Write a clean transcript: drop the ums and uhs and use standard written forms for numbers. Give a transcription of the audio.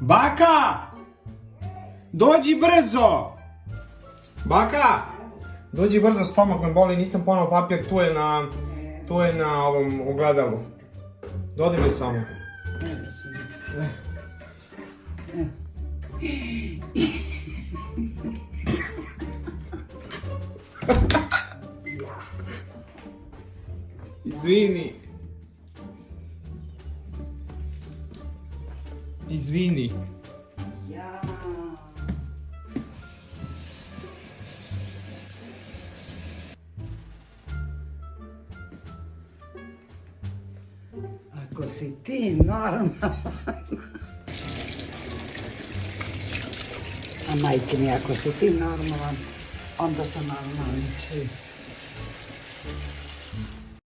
Baka! Dođi brzo! Baka! Dođi brzo, stomak me boli, nisam ponao papir, tu je na ovom ogledalu. Dodi me samo. Izvini. Izvini. Ako si ti normalan. A majke mi, ako si ti normalan, onda su normalni svi.